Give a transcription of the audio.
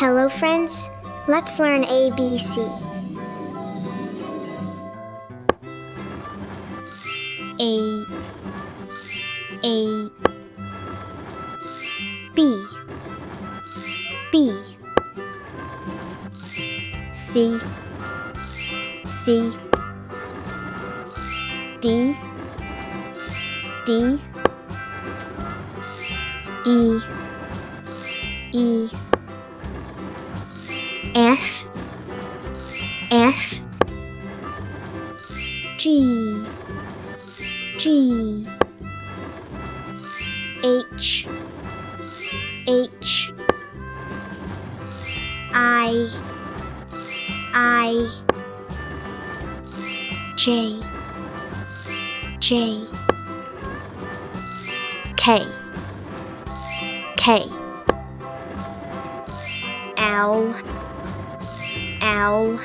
Hello friends, let's learn ABC. A B C D E F G H I J K L